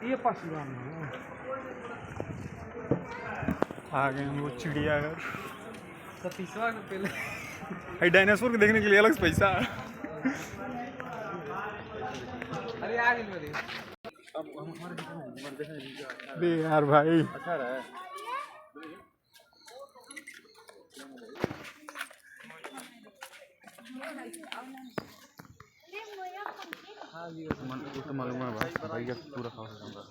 ये पास आ गए हम वो चिड़ियाघर। तो तीसरा पहले डायनासोर को देखने के लिए अलग पैसा। अरे आ गए बे यार भाई अच्छा रहा है। तो मालूम है भाई भैया पूरा खा सकता